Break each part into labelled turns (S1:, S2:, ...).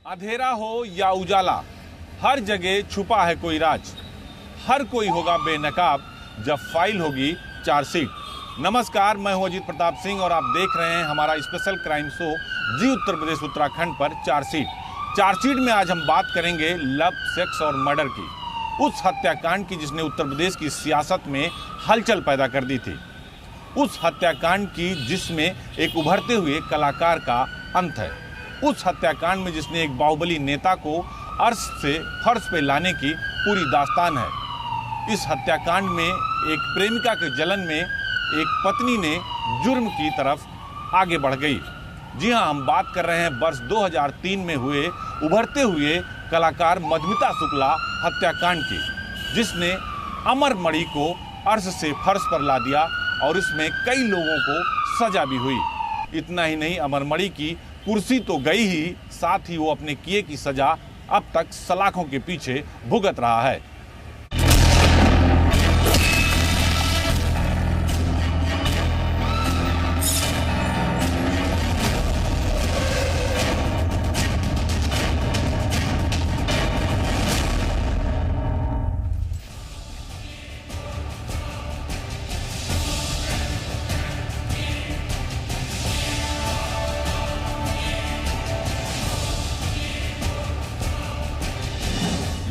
S1: अंधेरा हो या उजाला, हर जगह छुपा है कोई राज। हर कोई होगा बेनकाब जब फाइल होगी चार्जशीट। नमस्कार, मैं हूं अजीत प्रताप सिंह और आप देख रहे हैं हमारा स्पेशल क्राइम शो जी उत्तर प्रदेश उत्तराखंड पर चार्जशीट। चार्जशीट में आज हम बात करेंगे लव, सेक्स और मर्डर की, उस हत्याकांड की जिसने उत्तर प्रदेश की सियासत में हलचल पैदा कर दी थी। उस हत्याकांड की जिसमें एक उभरते हुए कलाकार का अंत है। उस हत्याकांड में जिसने एक बाहुबली नेता को अर्श से फर्श पे लाने की पूरी दास्तान है। इस हत्याकांड में एक प्रेमिका के जलन में एक पत्नी ने जुर्म की तरफ आगे बढ़ गई। जी हां, हम बात कर रहे हैं वर्ष 2003 में हुए उभरते हुए कलाकार मधुमिता शुक्ला हत्याकांड की, जिसने अमरमणि को अर्श से फर्श पर ला दिया और इसमें कई लोगों को सजा भी हुई। इतना ही नहीं, अमरमणि की कुर्सी तो गई ही, साथ ही वो अपने किए की सजा अब तक सलाखों के पीछे भुगत रहा है।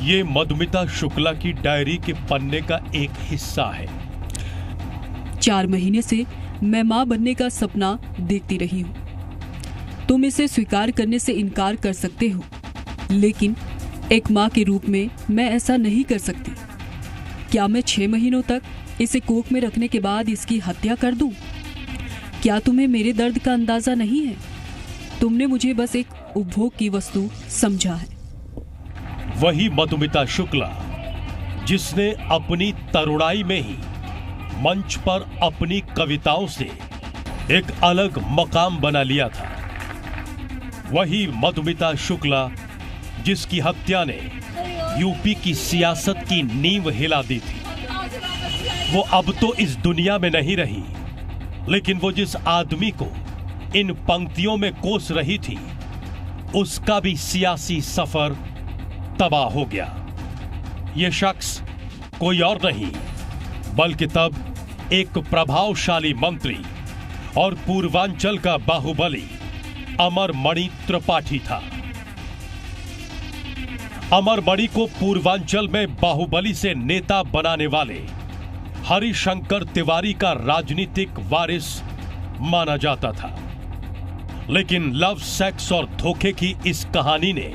S2: ये मधुमिता शुक्ला की डायरी के पन्ने का एक हिस्सा है।
S3: 4 महीने से मैं माँ बनने का सपना देखती रही हूँ। तुम इसे स्वीकार करने से इनकार कर सकते हो, लेकिन एक माँ के रूप में मैं ऐसा नहीं कर सकती। क्या मैं 6 महीनों तक इसे कोख में रखने के बाद इसकी हत्या कर दूं? क्या तुम्हें मेरे दर्द का अंदाजा नहीं है? तुमने मुझे बस एक उपभोग की वस्तु समझा है।
S2: वही मधुमिता शुक्ला जिसने अपनी तरुणाई में ही मंच पर अपनी कविताओं से एक अलग मकाम बना लिया था। वही मधुमिता शुक्ला जिसकी हत्या ने यूपी की सियासत की नींव हिला दी थी। वो अब तो इस दुनिया में नहीं रही, लेकिन वो जिस आदमी को इन पंक्तियों में कोस रही थी, उसका भी सियासी सफर तबाह हो गया। यह शख्स कोई और नहीं बल्कि तब एक प्रभावशाली मंत्री और पूर्वांचल का बाहुबली अमरमणि त्रिपाठी था। अमरमणि को पूर्वांचल में बाहुबली से नेता बनाने वाले हरिशंकर तिवारी का राजनीतिक वारिस माना जाता था। लेकिन लव, सेक्स और धोखे की इस कहानी ने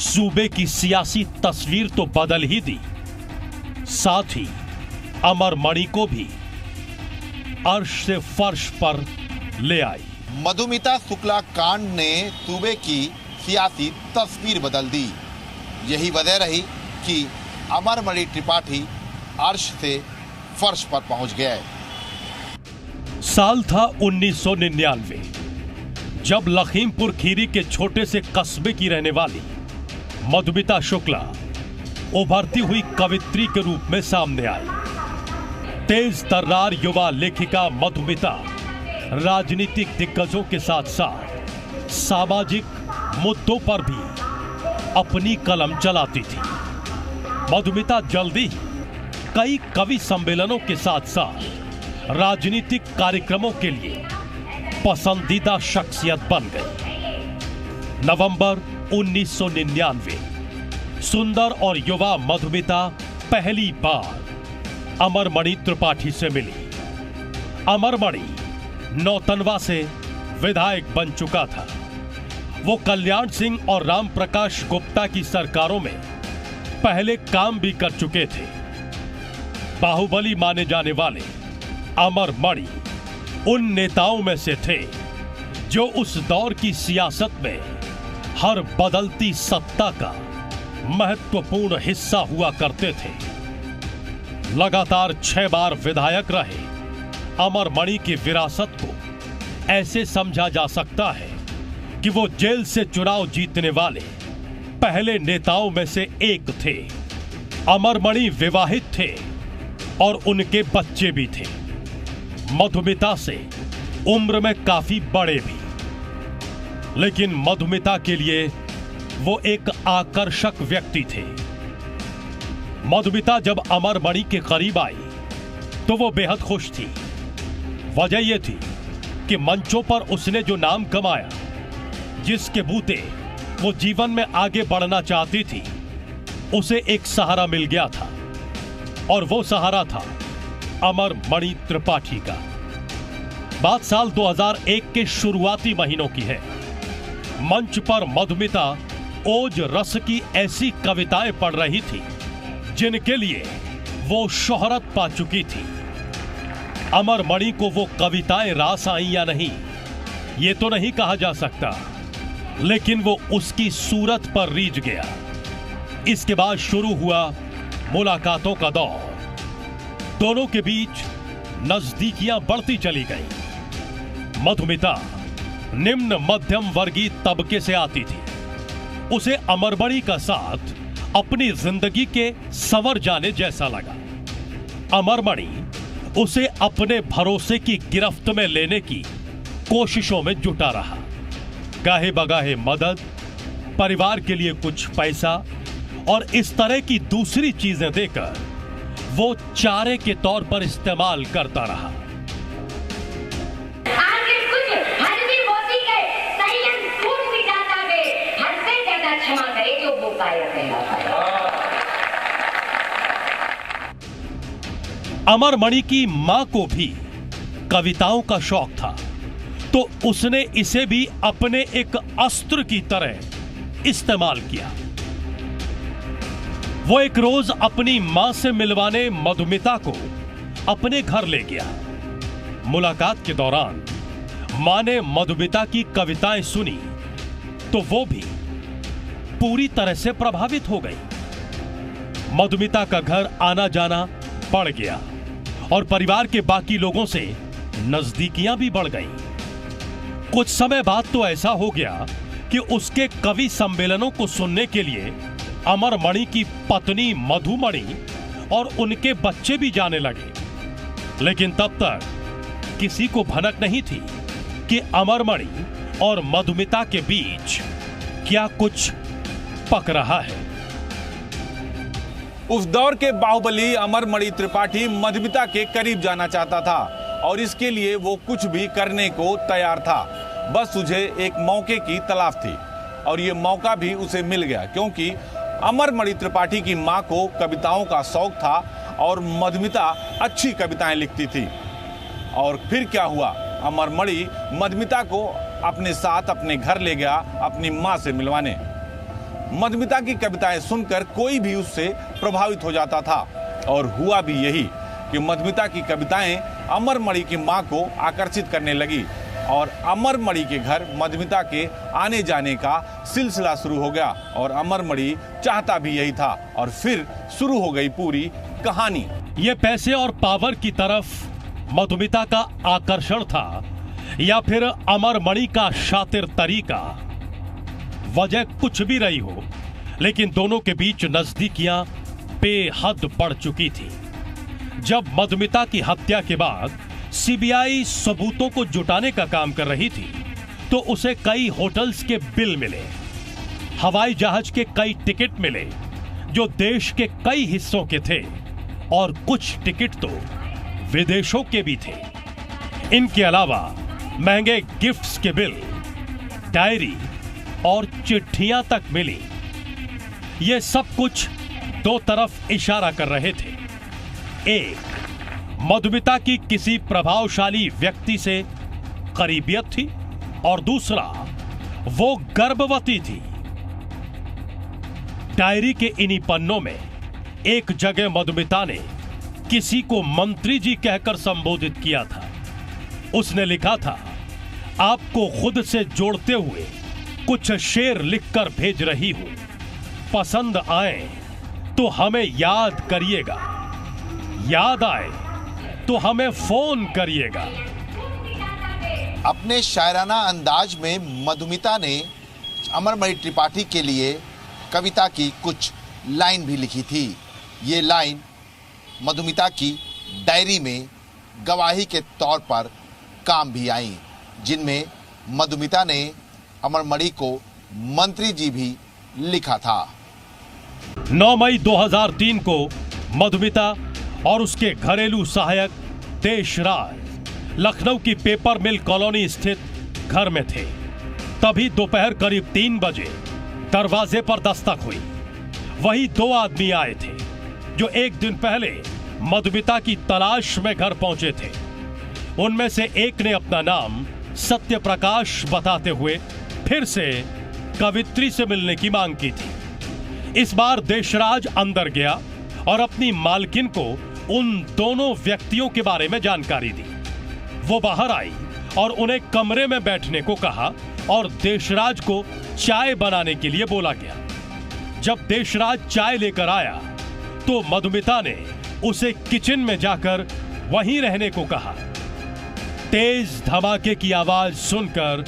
S2: सूबे की सियासी तस्वीर तो बदल ही दी, साथ ही अमरमणि को भी अर्श से फर्श पर ले आई।
S4: मधुमिता शुक्ला कांड ने सूबे की सियासी तस्वीर बदल दी। यही वजह रही कि अमरमणि त्रिपाठी अर्श से फर्श पर पहुंच गए।
S2: साल था 1999, जब लखीमपुर खीरी के छोटे से कस्बे की रहने वाली मधुमिता शुक्ला उभरती हुई कवित्री के रूप में सामने आई। तेज तर्रार युवा लेखिका मधुमिता राजनीतिक दिग्गजों के साथ साथ सामाजिक मुद्दों पर भी अपनी कलम चलाती थी। मधुमिता जल्दी ही कई कवि सम्मेलनों के साथ साथ राजनीतिक कार्यक्रमों के लिए पसंदीदा शख्सियत बन गई। नवंबर 1999, सुंदर और युवा मधुमिता पहली बार अमरमणि त्रिपाठी से मिली। अमरमणि नौतनवा से विधायक बन चुका था। वो कल्याण सिंह और राम प्रकाश गुप्ता की सरकारों में पहले काम भी कर चुके थे। बाहुबली माने जाने वाले अमरमणि उन नेताओं में से थे जो उस दौर की सियासत में हर बदलती सत्ता का महत्वपूर्ण हिस्सा हुआ करते थे। लगातार 6 बार विधायक रहे अमरमणि की विरासत को ऐसे समझा जा सकता है कि वो जेल से चुनाव जीतने वाले पहले नेताओं में से एक थे। अमरमणि विवाहित थे और उनके बच्चे भी थे। मधुमिता से उम्र में काफी बड़े भी, लेकिन मधुमिता के लिए वो एक आकर्षक व्यक्ति थे। मधुमिता जब अमरमणि के करीब आई तो वो बेहद खुश थी। वजह यह थी कि मंचों पर उसने जो नाम कमाया, जिसके बूते वो जीवन में आगे बढ़ना चाहती थी, उसे एक सहारा मिल गया था और वो सहारा था अमरमणि त्रिपाठी का। बात साल 2001 के शुरुआती महीनों की है। मंच पर मधुमिता ओज रस की ऐसी कविताएं पढ़ रही थी जिनके लिए वो शोहरत पा चुकी थी। अमरमणि को वो कविताएं रास आई या नहीं, ये तो नहीं कहा जा सकता, लेकिन वो उसकी सूरत पर रीझ गया। इसके बाद शुरू हुआ मुलाकातों का दौर। दोनों के बीच नजदीकियां बढ़ती चली गई। मधुमिता निम्न मध्यम वर्गीय तबके से आती थी। उसे अमरमणि का साथ अपनी जिंदगी के संवर जाने जैसा लगा। अमरमणि उसे अपने भरोसे की गिरफ्त में लेने की कोशिशों में जुटा रहा। गाहे बगाहे मदद, परिवार के लिए कुछ पैसा और इस तरह की दूसरी चीजें देकर वो चारे के तौर पर इस्तेमाल करता रहा। अमरमणि की मां को भी कविताओं का शौक था, तो उसने इसे भी अपने एक अस्त्र की तरह इस्तेमाल किया। वो एक रोज अपनी मां से मिलवाने मधुमिता को अपने घर ले गया। मुलाकात के दौरान मां ने मधुमिता की कविताएं सुनी तो वो भी पूरी तरह से प्रभावित हो गई। मधुमिता का घर आना जाना बढ़ गया और परिवार के बाकी लोगों से नजदीकियां भी बढ़ गईं। कुछ समय बाद तो ऐसा हो गया कि उसके कवि सम्मेलनों को सुनने के लिए अमरमणि की पत्नी मधुमणि और उनके बच्चे भी जाने लगे। लेकिन तब तक किसी को भनक नहीं थी कि अमरमणि और मधुमिता के बीच क्या कुछ पक रहा है।
S1: उस दौर के बाहुबली अमरमणि त्रिपाठी मधुमिता के करीब जाना चाहता था और इसके लिए वो कुछ भी करने को तैयार था। बस तुझे एक मौके की तलाश थी और ये मौका भी उसे मिल गया, क्योंकि अमरमणि त्रिपाठी की मां को कविताओं का शौक था और मधुमिता अच्छी कविताएं लिखती थी। और फिर क्या हुआ, अमरमणि मधुमिता को अपने साथ अपने घर ले गया अपनी मां से मिलवाने। मधुमिता की कविताएं सुनकर कोई भी उससे प्रभावित हो जाता था और हुआ भी यही कि मधुमिता की कविताएं अमरमणि की मां को आकर्षित करने लगी और अमरमणि के घर मधुमिता के आने जाने का सिलसिला शुरू हो गया और अमरमणि चाहता भी यही था और फिर शुरू हो गई पूरी कहानी।
S2: ये पैसे और पावर की तरफ मधुमिता का आकर्षण था या फिर अमरमणि का शातिर तरीका, वजह कुछ भी रही हो, लेकिन दोनों के बीच नजदीकियां बेहद बढ़ चुकी थी। जब मधुमिता की हत्या के बाद सीबीआई सबूतों को जुटाने का काम कर रही थी तो उसे कई होटल्स के बिल मिले, हवाई जहाज के कई टिकट मिले जो देश के कई हिस्सों के थे और कुछ टिकट तो विदेशों के भी थे। इनके अलावा महंगे गिफ्ट्स के बिल, डायरी और चिट्ठियां तक मिली। ये सब कुछ दो तरफ इशारा कर रहे थे। एक, मधुमिता की किसी प्रभावशाली व्यक्ति से करीबियत थी और दूसरा, वो गर्भवती थी। डायरी के इन्हीं पन्नों में एक जगह मधुमिता ने किसी को मंत्री जी कहकर संबोधित किया था। उसने लिखा था, आपको खुद से जोड़ते हुए कुछ शेर लिखकर भेज रही हूं, पसंद आए तो हमें याद करिएगा, याद आए तो हमें फोन करिएगा।
S4: अपने शायराना अंदाज में मधुमिता ने अमरमणि त्रिपाठी के लिए कविता की कुछ लाइन भी लिखी थी। ये लाइन मधुमिता की डायरी में गवाही के तौर पर काम भी आई, जिनमें मधुमिता ने अमरमणि को मंत्री जी भी लिखा था।
S2: 9 मई 2003 को मधुमिता और उसके घरेलू सहायक देशराज लखनऊ की पेपर मिल कॉलोनी स्थित घर में थे। तभी दोपहर करीब 3 बजे दरवाजे पर दस्तक हुई। वही 2 आदमी आए थे जो एक दिन पहले मधुमिता की तलाश में घर पहुंचे थे। उनमें से एक ने अपना नाम सत्य प्रकाश बताते हुए फिर से कवित्री से मिलने की मांग की थी। इस बार देशराज अंदर गया और अपनी मालकिन को उन दोनों व्यक्तियों के बारे में जानकारी दी। वो बाहर आई और उन्हें कमरे में बैठने को कहा और देशराज को चाय बनाने के लिए बोला गया। जब देशराज चाय लेकर आया तो मधुमिता ने उसे किचन में जाकर वहीं रहने को कहा। तेज धमाके की आवाज सुनकर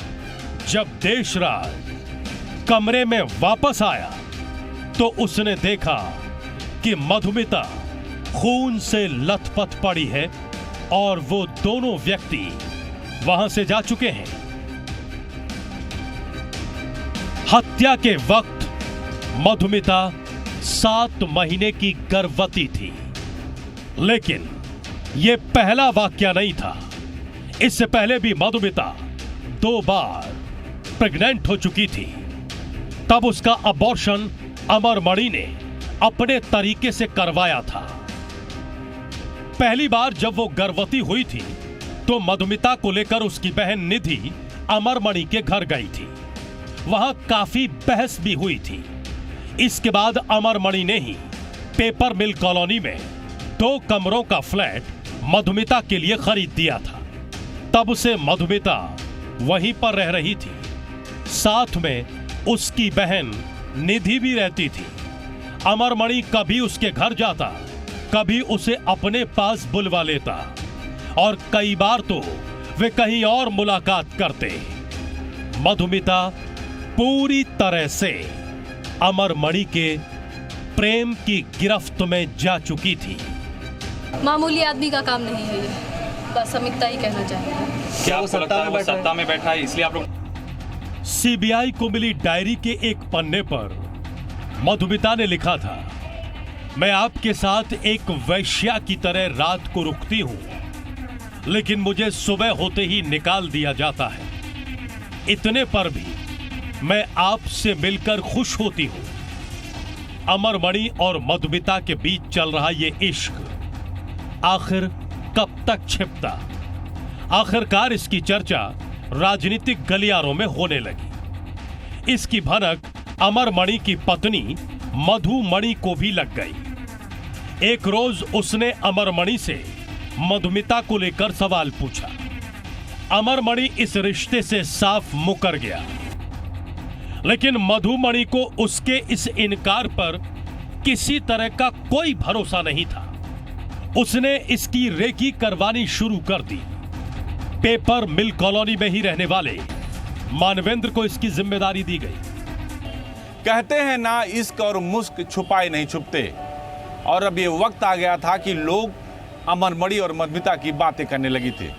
S2: जब देशराज कमरे में वापस आया तो उसने देखा कि मधुमिता खून से लथपथ पड़ी है और वो दोनों व्यक्ति वहां से जा चुके हैं। हत्या के वक्त मधुमिता 7 महीने की गर्भवती थी। लेकिन यह पहला वाकया नहीं था। इससे पहले भी मधुमिता 2 बार प्रेग्नेंट हो चुकी थी। तब उसका अबॉर्शन अमरमणि ने अपने तरीके से करवाया था। पहली बार जब वो गर्भवती हुई थी तो मधुमिता को लेकर उसकी बहन निधि अमरमणि के घर गई थी। वहां काफी बहस भी हुई थी। इसके बाद अमरमणि ने ही पेपर मिल कॉलोनी में 2 कमरों का फ्लैट मधुमिता के लिए खरीद दिया था। तब से मधुमिता वहीं पर रह रही थी। साथ में उसकी बहन निधि भी रहती थी। अमरमणि कभी उसके घर जाता, कभी उसे अपने पास बुलवा लेता और कई बार तो वे कहीं और मुलाकात करते। मधुमिता पूरी तरह से अमरमणि के प्रेम की गिरफ्त में जा चुकी थी।
S5: मामूली आदमी का काम नहीं है ये, बस हम इतना ही कहना चाहेंगे।
S6: क्या आपको लगता है वो सत्ता में बैठा है इसलिए आप लोग?
S2: सीबीआई को मिली डायरी के एक पन्ने पर मधुमिता ने लिखा था, मैं आपके साथ एक वैश्या की तरह रात को रुकती हूं, लेकिन मुझे सुबह होते ही निकाल दिया जाता है। इतने पर भी मैं आपसे मिलकर खुश होती हूं। अमरमणि और मधुमिता के बीच चल रहा ये इश्क आखिर कब तक छिपता? आखिरकार इसकी चर्चा राजनीतिक गलियारों में होने लगी। इसकी भनक अमरमणि की पत्नी मधुमणि को भी लग गई। एक रोज उसने अमरमणि से मधुमिता को लेकर सवाल पूछा। अमरमणि इस रिश्ते से साफ मुकर गया, लेकिन मधुमणि को उसके इस इनकार पर किसी तरह का कोई भरोसा नहीं था। उसने इसकी रेकी करवानी शुरू कर दी। पेपर मिल कॉलोनी में ही रहने वाले मानवेंद्र को इसकी जिम्मेदारी दी गई।
S1: कहते हैं ना, इश्क और मुस्क छुपाए नहीं छुपते। और अब ये वक्त आ गया था कि लोग अमरमणि और मधुमिता की बातें करने लगी थी।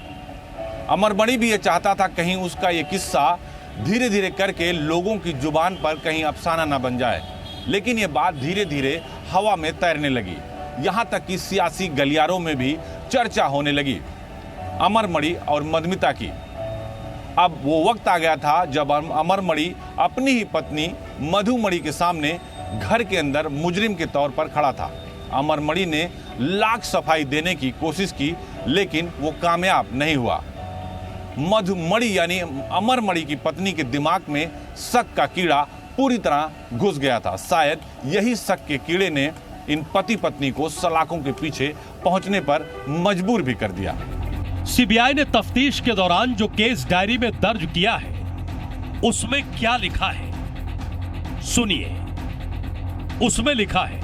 S1: अमरमणि भी ये चाहता था कहीं उसका ये किस्सा धीरे धीरे करके लोगों की जुबान पर कहीं अफसाना ना बन जाए। लेकिन ये बात धीरे धीरे हवा में तैरने लगी। यहाँ तक कि सियासी गलियारों में भी चर्चा होने लगी अमरमणि और मधुमिता की। अब वो वक्त आ गया था जब अमरमणि अपनी ही पत्नी मधुमणि के सामने घर के अंदर मुजरिम के तौर पर खड़ा था। अमरमणि ने लाख सफाई देने की कोशिश की, लेकिन वो कामयाब नहीं हुआ। मधुमणि यानी अमरमणि की पत्नी के दिमाग में शक का कीड़ा पूरी तरह घुस गया था। शायद यही शक के कीड़े ने इन पति पत्नी को सलाखों के पीछे पहुंचने पर मजबूर भी कर दिया।
S2: सीबीआई ने तफ्तीश के दौरान जो केस डायरी में दर्ज किया है उसमें क्या लिखा है सुनिए। उसमें लिखा है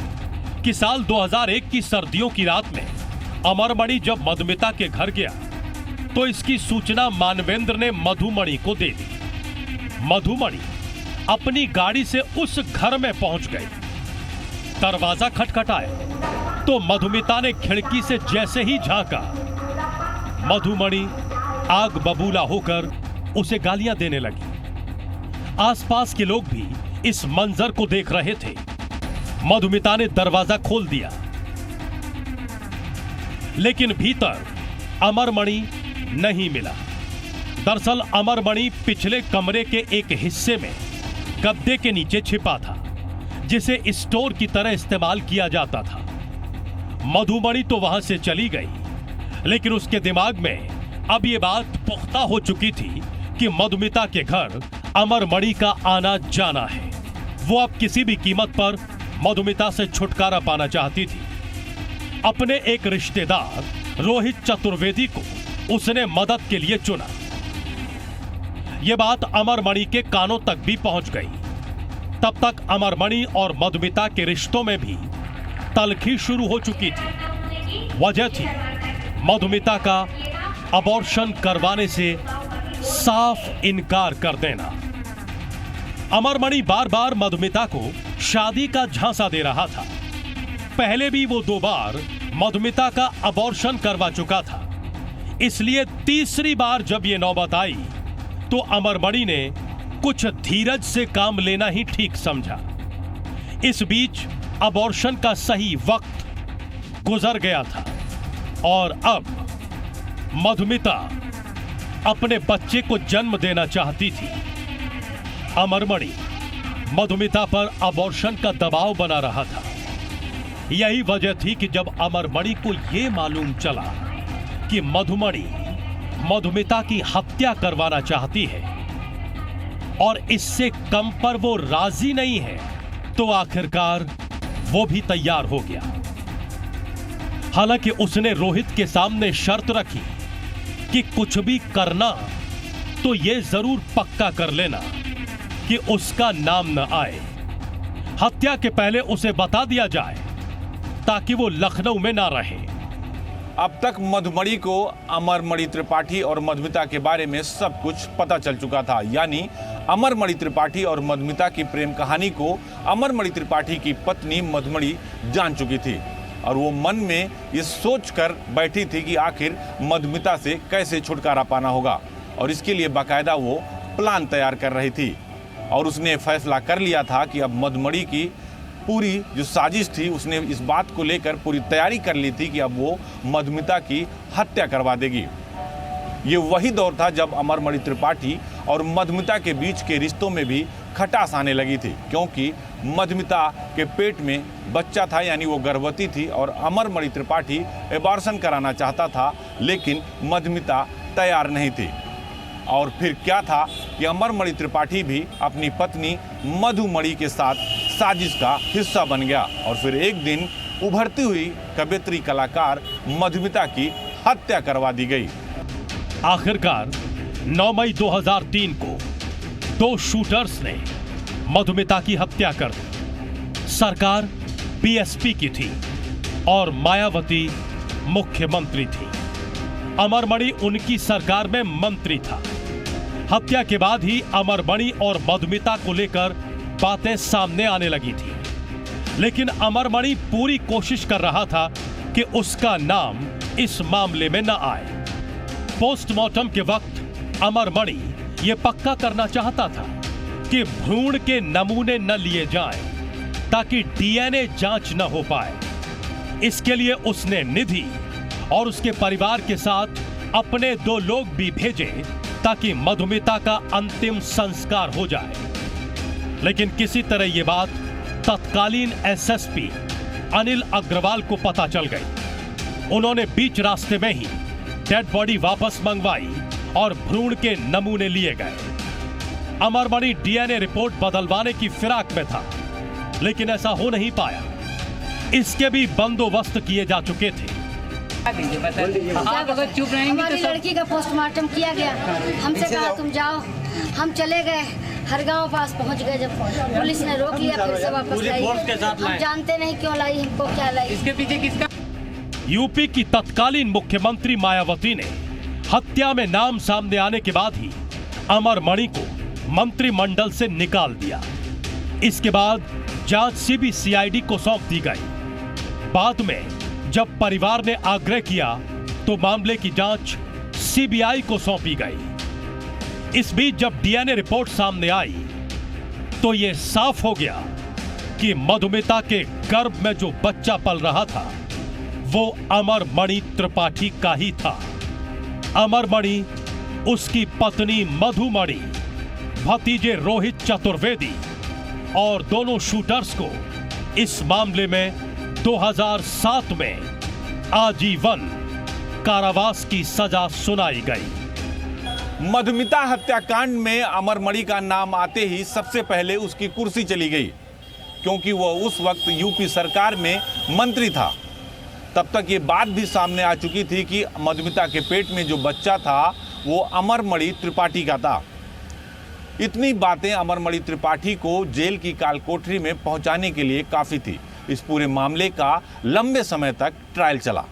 S2: कि साल 2001 की सर्दियों की रात में अमरमणि जब मधुमिता के घर गया तो इसकी सूचना मानवेंद्र ने मधुमणि को दे दी। मधुमणि अपनी गाड़ी से उस घर में पहुंच गई। दरवाजा खटखटाया तो मधुमिता ने खिड़की से जैसे ही झांका, मधुमणि आग बबूला होकर उसे गालियां देने लगी। आसपास के लोग भी इस मंजर को देख रहे थे। मधुमिता ने दरवाजा खोल दिया, लेकिन भीतर अमरमणि नहीं मिला। दरअसल अमरमणि पिछले कमरे के एक हिस्से में गद्दे के नीचे छिपा था, जिसे स्टोर की तरह इस्तेमाल किया जाता था। मधुमणि तो वहां से चली गई, लेकिन उसके दिमाग में अब यह बात पुख्ता हो चुकी थी कि मधुमिता के घर अमरमणि का आना जाना है। वो अब किसी भी कीमत पर मधुमिता से छुटकारा पाना चाहती थी। अपने एक रिश्तेदार रोहित चतुर्वेदी को उसने मदद के लिए चुना। यह बात अमरमणि के कानों तक भी पहुंच गई। तब तक अमरमणि और मधुमिता के रिश्तों में भी तल्खी शुरू हो चुकी थी। वजह थी मधुमिता का अबॉर्शन करवाने से साफ इनकार कर देना। अमरमणि बार बार मधुमिता को शादी का झांसा दे रहा था। पहले भी वो 2 बार मधुमिता का अबॉर्शन करवा चुका था, इसलिए तीसरी बार जब ये नौबत आई तो अमरमणि ने कुछ धीरज से काम लेना ही ठीक समझा। इस बीच अबॉर्शन का सही वक्त गुजर गया था और अब मधुमिता अपने बच्चे को जन्म देना चाहती थी। अमरमणि मधुमिता पर अबॉर्शन का दबाव बना रहा था। यही वजह थी कि जब अमरमणि को यह मालूम चला कि मधुमणि मधुमिता की हत्या करवाना चाहती है और इससे कम पर वो राजी नहीं है, तो आखिरकार वो भी तैयार हो गया। हालांकि उसने रोहित के सामने शर्त रखी कि कुछ भी करना तो ये जरूर पक्का कर लेना कि उसका नाम न आए। हत्या के पहले उसे बता दिया जाए ताकि वो लखनऊ में ना रहे।
S1: अब तक मधुमणि को अमरमणि त्रिपाठी और मधुमिता के बारे में सब कुछ पता चल चुका था। यानी अमरमणि त्रिपाठी और मधुमिता की प्रेम कहानी को अमरमणि त्रिपाठी की पत्नी मधुमणि जान चुकी थी और वो मन में ये सोच कर बैठी थी कि आखिर मधुमिता से कैसे छुटकारा पाना होगा, और इसके लिए बाकायदा वो प्लान तैयार कर रही थी। और उसने फैसला कर लिया था कि अब मधुमणि की पूरी जो साजिश थी, उसने इस बात को लेकर पूरी तैयारी कर ली थी कि अब वो मधुमिता की हत्या करवा देगी। ये वही दौर था जब अमरमणि त्रिपाठी और मधुमिता के बीच के रिश्तों में भी खटास आने लगी थी, क्योंकि मधुमिता के पेट में बच्चा था, यानी वो गर्भवती थी, और अमरमणि त्रिपाठी एबॉर्शन कराना चाहता था, लेकिन मधुमिता तैयार नहीं थी। और फिर क्या था कि अमरमणि त्रिपाठी भी अपनी पत्नी मधुमणि के साथ साजिश का हिस्सा बन गया और फिर एक दिन उभरती हुई कवयित्री कलाकार मधुमिता की हत्या करवा दी गई।
S2: आखिरकार 9 मई 2003 को 2 शूटर्स ने मधुमिता की हत्या कर दी। सरकार बीएसपी की थी और मायावती मुख्यमंत्री थी। अमरमणि उनकी सरकार में मंत्री था। हत्या के बाद ही अमरमणि और मधुमिता को लेकर बातें सामने आने लगी थी, लेकिन अमरमणि पूरी कोशिश कर रहा था कि उसका नाम इस मामले में न आए। पोस्टमार्टम के वक्त अमरमणि यह पक्का करना चाहता था कि भ्रूण के नमूने न लिए जाएं, ताकि डीएनए जांच न हो पाए। इसके लिए उसने निधि और उसके परिवार के साथ अपने 2 लोग भी भेजे ताकि मधुमिता का अंतिम संस्कार हो जाए। लेकिन किसी तरह यह बात तत्कालीन एसएसपी अनिल अग्रवाल को पता चल गई। उन्होंने बीच रास्ते में ही डेड बॉडी वापस मंगवाई और भ्रूण के नमूने लिए गए। अमरमणि डीएनए रिपोर्ट बदलवाने की फिराक में था, लेकिन ऐसा हो नहीं पाया। इसके भी बंदोबस्त किए जा चुके थे।
S7: आप अगर चुप रहेंगे हमारी लड़की का पोस्टमार्टम किया गया, हमसे कहा तुम जाओ, हम चले गए। हर गांव पास पहुंच गए, जब पुलिस ने रोक लिया फिर से वापस लाई। हम जानते नहीं क्यों लाई, हमको क्या लाई। इसके पीछे किसका?
S2: यूपी की तत्कालीन मुख्यमंत्री मायावती ने हत्या में नाम सामने आने के बाद ही अमरमणि को मंत्रिमंडल से निकाल दिया। इसके बाद जांच सीबीसीआईडी को सौंप दी गई। बाद में जब परिवार ने आग्रह किया तो मामले की जांच सीबीआई को सौंपी गई। इस बीच जब डीएनए रिपोर्ट सामने आई तो यह साफ हो गया कि मधुमिता के गर्भ में जो बच्चा पल रहा था वो अमरमणि त्रिपाठी का ही था। अमरमणि, उसकी पत्नी मधुमणि, भतीजे रोहित चतुर्वेदी और दोनों शूटर्स को इस मामले में 2007 में आजीवन कारावास की सजा सुनाई गई।
S1: मधुमिता हत्याकांड में अमरमणि का नाम आते ही सबसे पहले उसकी कुर्सी चली गई, क्योंकि वह उस वक्त यूपी सरकार में मंत्री था। तब तक ये बात भी सामने आ चुकी थी कि मधुमिता के पेट में जो बच्चा था वो अमरमणि त्रिपाठी का था। इतनी बातें अमरमणि त्रिपाठी को जेल की काल कोठरी में पहुंचाने के लिए काफी थी। इस पूरे मामले का लंबे समय तक ट्रायल चला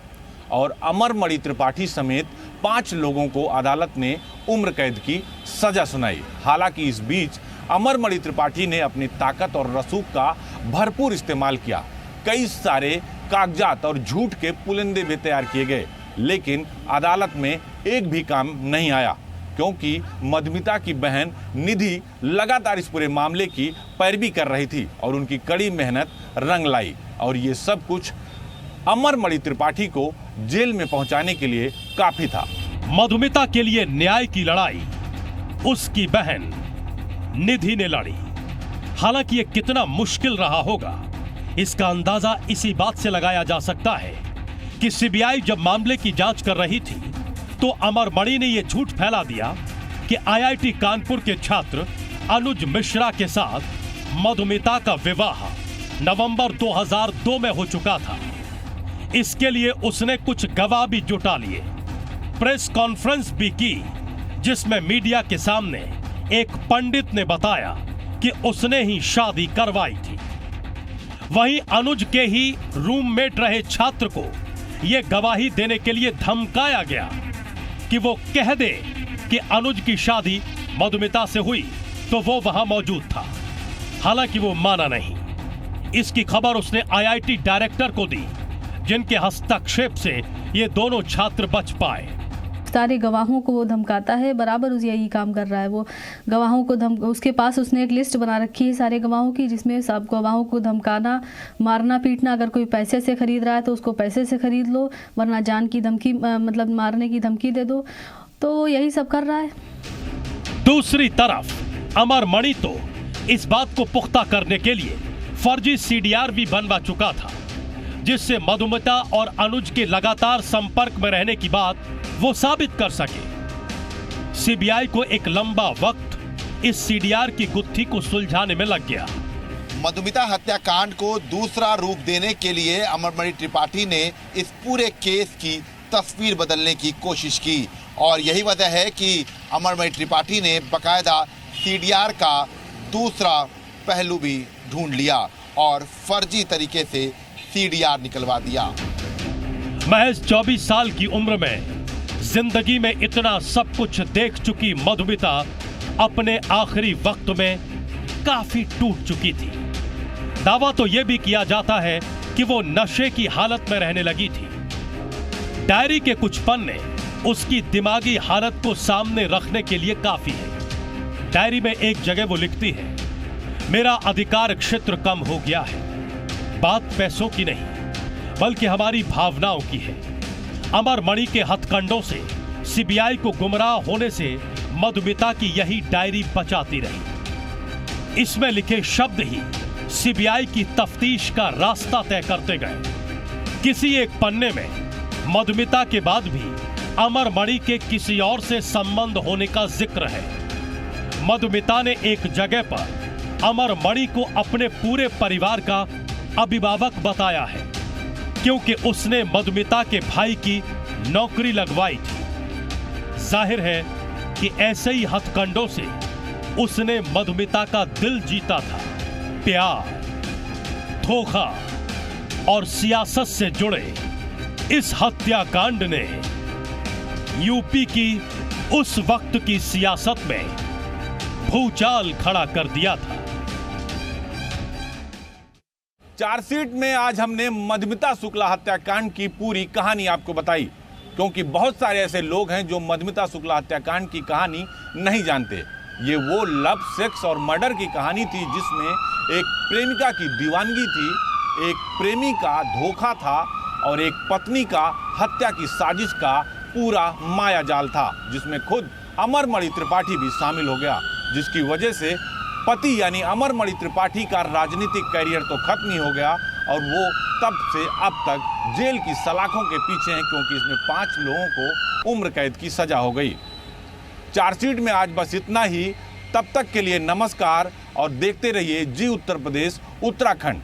S1: और अमरमणि त्रिपाठी समेत 5 लोगों को अदालत ने उम्र कैद की सजा सुनाई। हालांकि इस बीच अमरमणि त्रिपाठी ने अपनी ताकत और रसूख का भरपूर इस्तेमाल किया। कई सारे कागजात और झूठ के पुलिंदे भी तैयार किए गए, लेकिन अदालत में एक भी काम नहीं आया, क्योंकि मधुमिता की बहन निधि लगातार इस पूरे मामले की पैरवी कर रही थी और उनकी कड़ी मेहनत रंग लाई। और ये सब कुछ अमरमणि त्रिपाठी को जेल में पहुंचाने के लिए काफी था।
S2: मधुमिता के लिए न्याय की लड़ाई उसकी बहन निधि ने लड़ी। हालांकि यह कितना मुश्किल रहा होगा, इसका अंदाजा इसी बात से लगाया जा सकता है कि सीबीआई जब मामले की जांच कर रही थी तो अमरमणि ने यह झूठ फैला दिया कि आईआईटी कानपुर के छात्र अनुज मिश्रा के साथ मधुमिता का विवाह नवंबर 2002 में हो चुका था। इसके लिए उसने कुछ गवाह भी जुटा लिए, प्रेस कॉन्फ्रेंस भी की, जिसमें मीडिया के सामने एक पंडित ने बताया कि उसने ही शादी करवाई थी। वहीं अनुज के ही रूममेट रहे छात्र को यह गवाही देने के लिए धमकाया गया कि वो कह दे कि अनुज की शादी मधुमिता से हुई तो वो वहां मौजूद था। हालांकि वो माना नहीं। इसकी खबर उसने आईआईटी डायरेक्टर को दी, जिनके हस्तक्षेप से ये दोनों छात्र बच पाए।
S5: सारे गवाहों को वो धमकाता है, बराबर उस यही काम कर रहा है। वो गवाहों को उसके पास उसने एक लिस्ट बना रखी है सारे गवाहों की, जिसमें सब गवाहों को धमकाना, मारना, पीटना। अगर कोई पैसे से खरीद रहा है तो उसको पैसे से खरीद लो, वरना जान की धमकी, मतलब मारने की धमकी दे दो। तो वो यही सब कर रहा है।
S2: दूसरी तरफ अमरमणि तो इस बात को पुख्ता करने के लिए फर्जी सीडीआर भी बनवा चुका था, जिससे मधुमिता और अनुज के लगातार संपर्क में रहने की बात वो साबित कर सके। सीबीआई को एक लंबा वक्त इस सीडीआर की गुत्थी को सुलझाने में लग गया।
S4: मधुमिता हत्याकांड को दूसरा रूप देने के लिए अमरमणि त्रिपाठी ने इस पूरे केस की तस्वीर बदलने की कोशिश की और यही वजह है कि अमरमणि त्रिपाठी ने बकायदा सीडीआर का दूसरा पहलू भी ढूंढ लिया और फर्जी तरीके से सीडीआर निकलवा दिया।
S2: महज 24 साल की उम्र में जिंदगी में इतना सब कुछ देख चुकी मधुमिता अपने आखिरी वक्त में काफी टूट चुकी थी। दावा तो यह भी किया जाता है कि वो नशे की हालत में रहने लगी थी। डायरी के कुछ पन्ने उसकी दिमागी हालत को सामने रखने के लिए काफी है। डायरी में एक जगह वो लिखती है, मेरा अधिकार क्षेत्र कम हो गया है। बात पैसों की नहीं, बल्कि हमारी भावनाओं की है। अमरमणि के हथकंडों से सीबीआई को गुमराह होने से मधुमिता की यही डायरी बचाती रही। इसमें लिखे शब्द ही सीबीआई की तफ्तीश का रास्ता तय करते गए। किसी एक पन्ने में मधुमिता के बाद भी अमरमणि के किसी और से संबंध होने का जिक्र है। मधुमिता ने एक जगह पर अमरमणि को अपने पूरे परिवार का अभिभावक बताया है, क्योंकि उसने मधुमिता के भाई की नौकरी लगवाई थी। जाहिर है कि ऐसे ही हथकंडों से उसने मधुमिता का दिल जीता था। प्यार, धोखा और सियासत से जुड़े इस हत्याकांड ने यूपी की उस वक्त की सियासत में भूचाल खड़ा कर दिया था।
S1: चार्जशीट में आज हमने मधुमिता शुक्ला हत्याकांड की पूरी कहानी आपको बताई, क्योंकि बहुत सारे ऐसे लोग हैं जो मधुमिता शुक्ला हत्याकांड की कहानी नहीं जानते। ये वो लव, सेक्स और मर्डर की कहानी थी जिसमें एक प्रेमिका की दीवानगी थी, एक प्रेमी का धोखा था और एक पत्नी का हत्या की साजिश का पूरा माया जाल था, जिसमें खुद अमरमणि त्रिपाठी भी शामिल हो गया, जिसकी वजह से पति यानी अमरमणि त्रिपाठी का राजनीतिक करियर तो खत्म ही हो गया और वो तब से अब तक जेल की सलाखों के पीछे हैं, क्योंकि इसमें 5 लोगों को उम्र कैद की सजा हो गई। चार्जशीट में आज बस इतना ही। तब तक के लिए नमस्कार और देखते रहिए जी उत्तर प्रदेश उत्तराखंड।